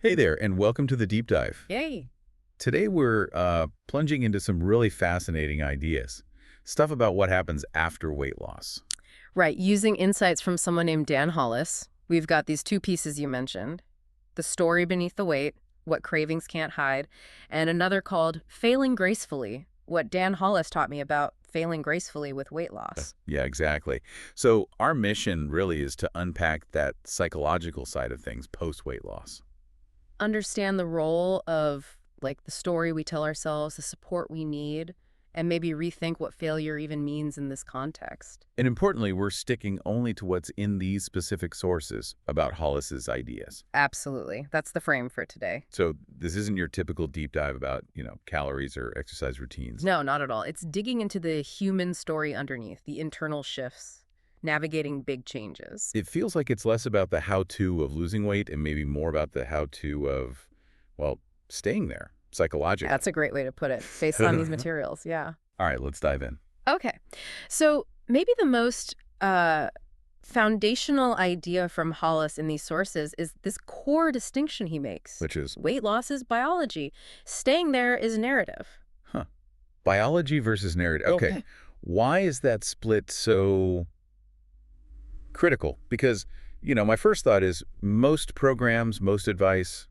Hey there, and welcome to the deep dive. Yay. Today we're plunging into some really fascinating ideas. Stuff about what happens after weight loss. Right. Using insights from someone named Dan Hollis, we've got these two pieces you mentioned: The Story Beneath the Weight, What Cravings Can't Hide, and another called Failing Gracefully, what Dan Hollis taught me about failing gracefully with weight loss. Yeah, exactly. So our mission really is to unpack that psychological side of things post-weight loss. Understand the role of, like, the story we tell ourselves, the support we need, and maybe rethink what failure even means in this context. And importantly, we're sticking only to what's in these specific sources about Hollis's ideas. Absolutely. That's the frame for today. So this isn't your typical deep dive about, calories or exercise routines. No, not at all. It's digging into the human story underneath, the internal shifts, navigating big changes. It feels like it's less about the how-to of losing weight and maybe more about the how-to of, well, staying there psychologically. That's a great way to put it, based on these materials. Yeah. All right, let's dive in. Okay. So maybe the most foundational idea from Hollis in these sources is this core distinction he makes. Which is, Weight loss is biology. Staying there is narrative. huh, biology versus narrative. Okay, Okay. why is that split so critical? Because, my first thought is most programs, most advice,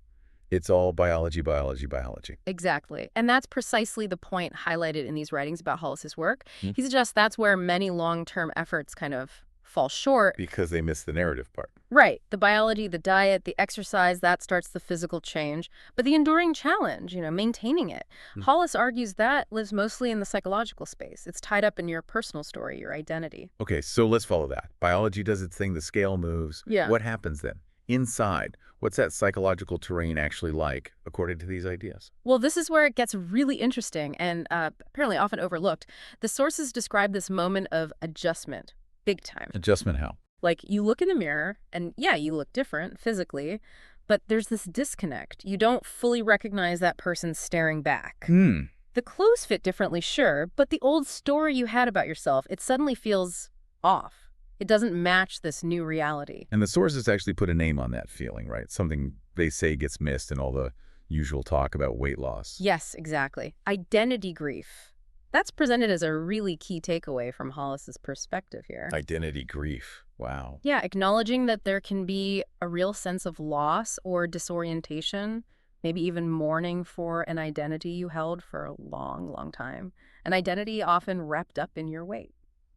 it's all biology, biology, biology. Exactly. And that's precisely the point highlighted in these writings about Hollis's work. Hmm. He suggests that's where many long-term efforts kind of fall short. Because they miss the narrative part. Right. The biology, the diet, the exercise, that starts the physical change. But the enduring challenge, maintaining it. Hmm. Hollis argues that lives mostly in the psychological space. It's tied up in your personal story, your identity. Okay, so let's follow that. Biology does its thing, the scale moves. Yeah. What happens then? Inside, what's that psychological terrain actually like, according to these ideas? Well, this is where it gets really interesting and apparently often overlooked. The sources describe this moment of adjustment, big time. Adjustment how? Like, you look in the mirror, and yeah, you look different physically, but there's this disconnect. You don't fully recognize that person staring back. The clothes fit differently, sure, but the old story you had about yourself, it suddenly feels off. It doesn't match this new reality. And the sources actually put a name on that feeling, right? Something they say gets missed in all the usual talk about weight loss. Yes, exactly. Identity grief. That's presented as a really key takeaway from Hollis's perspective here. Identity grief. Wow. Yeah, acknowledging that there can be a real sense of loss or disorientation, maybe even mourning for an identity you held for a long, long time. An identity often wrapped up in your weight.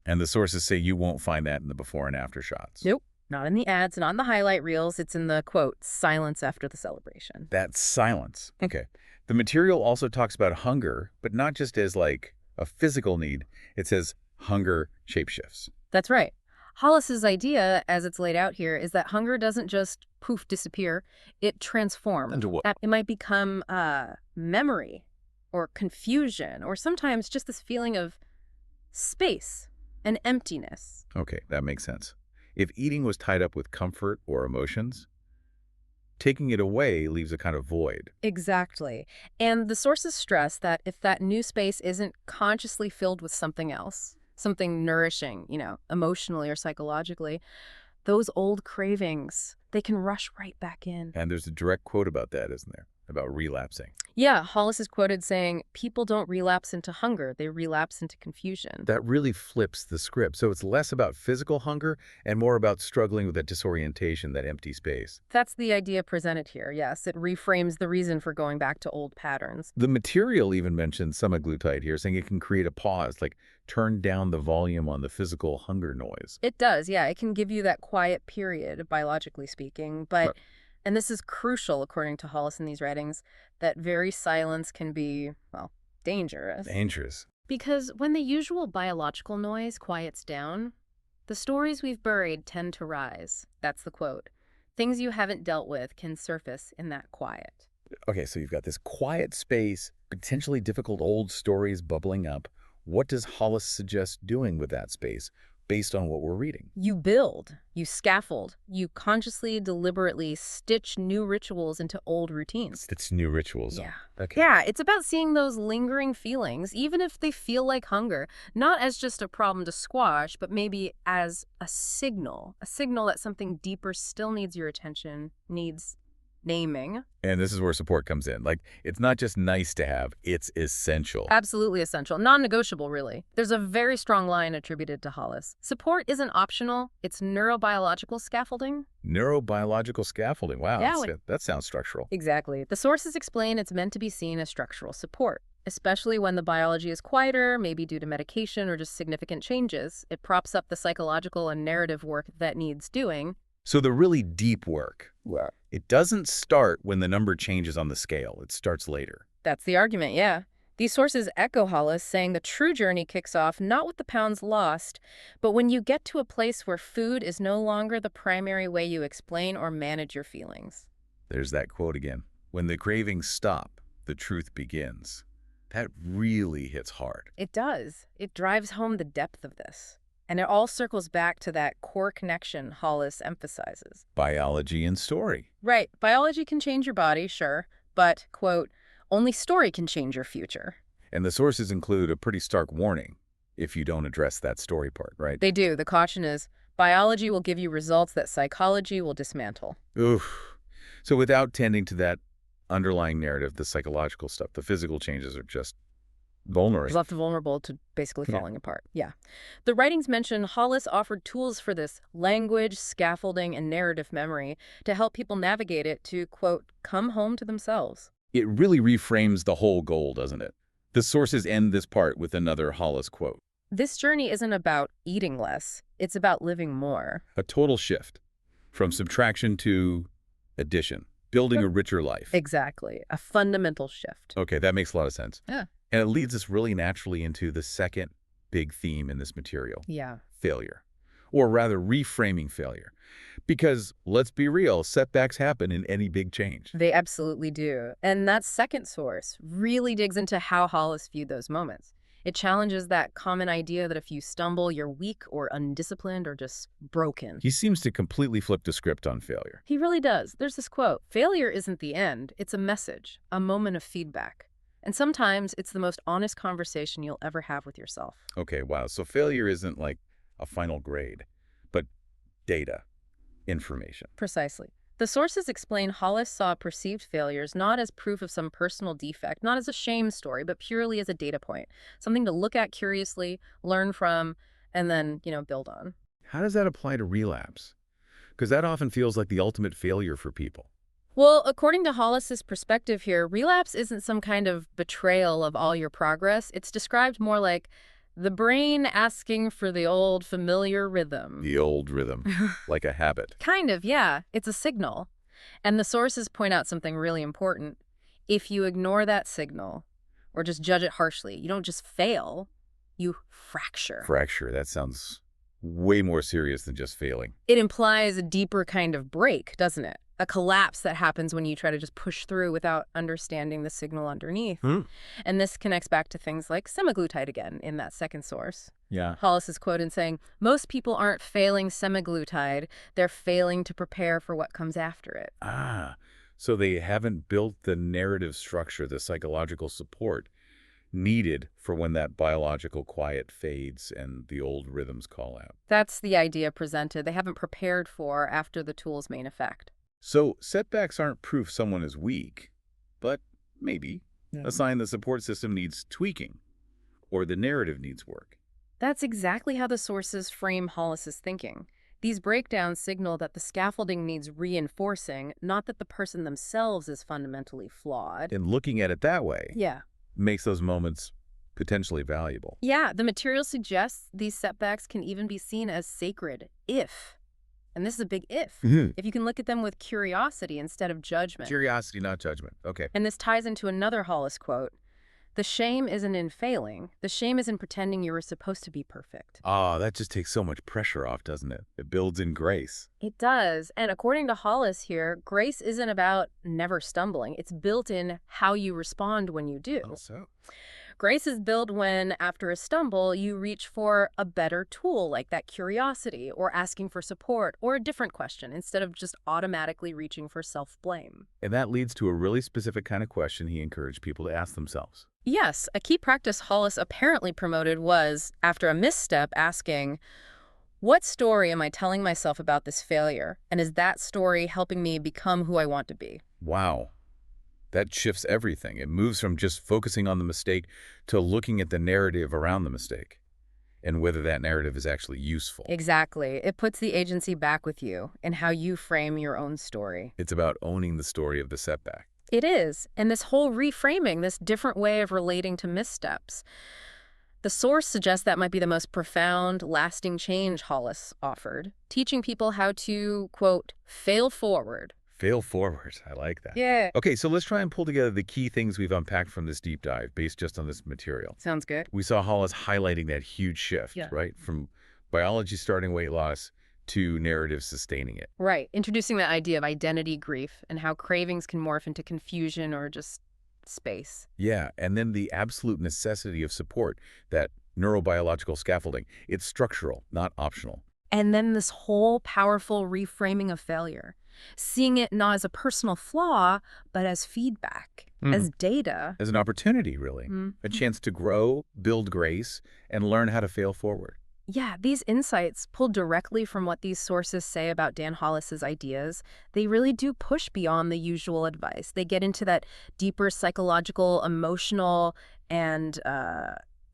And the sources say you won't find that in the before and after shots. Nope. Not in the ads, not in the highlight reels. It's in the, quote, silence after the celebration. That's silence. Okay. The material also talks about hunger, but not just as like a physical need. It says hunger shapeshifts. That's right. Hollis's idea, as it's laid out here, is that hunger doesn't just poof disappear, it transforms. Into what? That it might become memory or confusion or sometimes just this feeling of space and emptiness. Okay, that makes sense. If eating was tied up with comfort or emotions, taking it away leaves a kind of void. Exactly. And the sources stress that if that new space isn't consciously filled with something else, something nourishing, emotionally or psychologically, those old cravings, they can rush right back in. And there's a direct quote about that, isn't there? About relapsing. Yeah, Hollis is quoted saying, people don't relapse into hunger, they relapse into confusion. That really flips the script. So it's less about physical hunger and more about struggling with that disorientation, that empty space. That's the idea presented here, yes. It reframes the reason for going back to old patterns. The material even mentions semaglutide here, saying it can create a pause, like turn down the volume on the physical hunger noise. It does, yeah. It can give you that quiet period, biologically speaking, but... Right. And this is crucial, according to Hollis in these writings, that very silence can be, well, dangerous. Dangerous. Because when the usual biological noise quiets down, the stories we've buried tend to rise. That's the quote. Things you haven't dealt with can surface in that quiet. Okay, so you've got this quiet space, potentially difficult old stories bubbling up. What does Hollis suggest doing with that space based on what we're reading? You build, you scaffold, you consciously, deliberately stitch new rituals into old routines. It's new rituals. Yeah. Okay. Yeah, it's about seeing those lingering feelings, even if they feel like hunger, not as just a problem to squash, but maybe as a signal that something deeper still needs your attention, needs naming. And this is where support comes in. Like, it's not just nice to have, it's essential. Absolutely essential. Non-negotiable, really. There's a very strong line attributed to Hollis. Support isn't optional. It's neurobiological scaffolding. Neurobiological scaffolding. Wow, Yeah, that sounds structural. exactly. The sources explain it's meant to be seen as structural support, especially when the biology is quieter, maybe due to medication or just significant changes. It props up the psychological and narrative work that needs doing. So the really deep work, it doesn't start when the number changes on the scale. It starts later. That's the argument, yeah. These sources echo Hollis, saying the true journey kicks off not with the pounds lost, but when you get to a place where food is no longer the primary way you explain or manage your feelings. There's that quote again. When the cravings stop, the truth begins. That really hits hard. It does. It drives home the depth of this. And it all circles back to that core connection Hollis emphasizes. Biology and story. Right. Biology can change your body, sure, but, quote, only story can change your future. And the sources include a pretty stark warning if you don't address that story part, right? They do. The caution is, biology will give you results that psychology will dismantle. Oof. So without tending to that underlying narrative, the psychological stuff, the physical changes are just vulnerable. Left vulnerable to basically falling apart. Yeah. The writings mention Hollis offered tools for this: language, scaffolding, and narrative memory to help people navigate it to, quote, come home to themselves. It really reframes the whole goal, doesn't it? The sources end this part with another Hollis quote. This journey isn't about eating less. It's about living more. A total shift from subtraction to addition, building a richer life. Exactly. A fundamental shift. Okay, that makes a lot of sense. Yeah. And it leads us really naturally into the second big theme in this material. Yeah. Failure. Or rather, reframing failure. Because, let's be real, setbacks happen in any big change. They absolutely do. And that second source really digs into how Hollis viewed those moments. It challenges that common idea that if you stumble, you're weak or undisciplined or just broken. He seems to completely flip the script on failure. He really does. There's this quote: failure isn't the end, it's a message, a moment of feedback. And sometimes it's the most honest conversation you'll ever have with yourself. Okay, wow. So failure isn't like a final grade, but data, information. Precisely. The sources explain Hollis saw perceived failures not as proof of some personal defect, not as a shame story, but purely as a data point, something to look at curiously, learn from, and then, build on. How does that apply to relapse? Because that often feels like the ultimate failure for people. Well, according to Hollis's perspective here, relapse isn't some kind of betrayal of all your progress. It's described more like the brain asking for the old familiar rhythm. The old rhythm, like a habit. Kind of, yeah. It's a signal. And the sources point out something really important. If you ignore that signal or just judge it harshly, you don't just fail, you fracture. Fracture, that sounds way more serious than just failing. It implies a deeper kind of break, doesn't it? A collapse that happens when you try to just push through without understanding the signal underneath. And this connects back to things like semaglutide again in that second source. Yeah. Hollis is quoted saying, most people aren't failing semaglutide, they're failing to prepare for what comes after it. Ah, so they haven't built the narrative structure, the psychological support needed for when that biological quiet fades and the old rhythms call out. That's the idea presented. They haven't prepared for after the tool's main effect. So setbacks aren't proof someone is weak, but maybe a sign the support system needs tweaking or the narrative needs work. That's exactly how the sources frame Hollis's thinking. These breakdowns signal that the scaffolding needs reinforcing, not that the person themselves is fundamentally flawed. And looking at it that way makes those moments potentially valuable. Yeah, the material suggests these setbacks can even be seen as sacred if, and this is a big if you can look at them with curiosity instead of judgment. Curiosity, not judgment. Okay. And this ties into another Hollis quote. The shame isn't in failing. The shame is in pretending you were supposed to be perfect. Ah, that just takes so much pressure off, doesn't it? It builds in grace. It does. And according to Hollis here, grace isn't about never stumbling. It's built in how you respond when you do. How so? Grace is built when, after a stumble, you reach for a better tool like that curiosity or asking for support or a different question instead of just automatically reaching for self-blame. And that leads to a really specific kind of question he encouraged people to ask themselves. Yes, a key practice Hollis apparently promoted was, after a misstep, asking, what story am I telling myself about this failure? And is that story helping me become who I want to be? Wow. That shifts everything. It moves from just focusing on the mistake to looking at the narrative around the mistake and whether that narrative is actually useful. Exactly. It puts the agency back with you in how you frame your own story. It's about owning the story of the setback. It is. And this whole reframing, this different way of relating to missteps, the source suggests that might be the most profound, lasting change Hollis offered, teaching people how to, quote, fail forward. Fail forward. I like that. Yeah. Okay, so let's try and pull together the key things we've unpacked from this deep dive based just on this material. Sounds good. We saw Hollis highlighting that huge shift, Yeah. right? From biology starting weight loss to narrative sustaining it. Right. Introducing that idea of identity grief and how cravings can morph into confusion or just space. Yeah, and then the absolute necessity of support, that neurobiological scaffolding. It's structural, not optional. And then this whole powerful reframing of failure, seeing it not as a personal flaw, but as feedback, as data. As an opportunity, really. A chance to grow, build grace, and learn how to fail forward. Yeah, these insights, pulled directly from what these sources say about Dan Hollis's ideas, they really do push beyond the usual advice. They get into that deeper psychological, emotional, and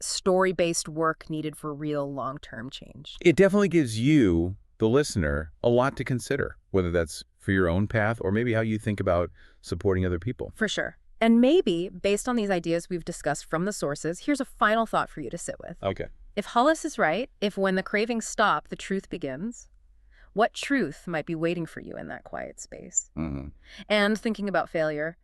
story-based work needed for real long-term change. It definitely gives you, the listener, a lot to consider, whether that's for your own path or maybe how you think about supporting other people. For sure. And maybe, based on these ideas we've discussed from the sources, here's a final thought for you to sit with. Okay. If Hollis is right, if when the cravings stop, the truth begins, what truth might be waiting for you in that quiet space? And thinking about failure,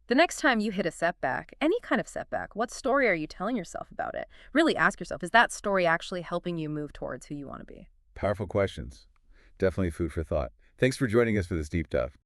the next time you hit a setback, any kind of setback, what story are you telling yourself about it? Really ask yourself, is that story actually helping you move towards who you want to be? Powerful questions. Definitely food for thought. Thanks for joining us for this deep dive.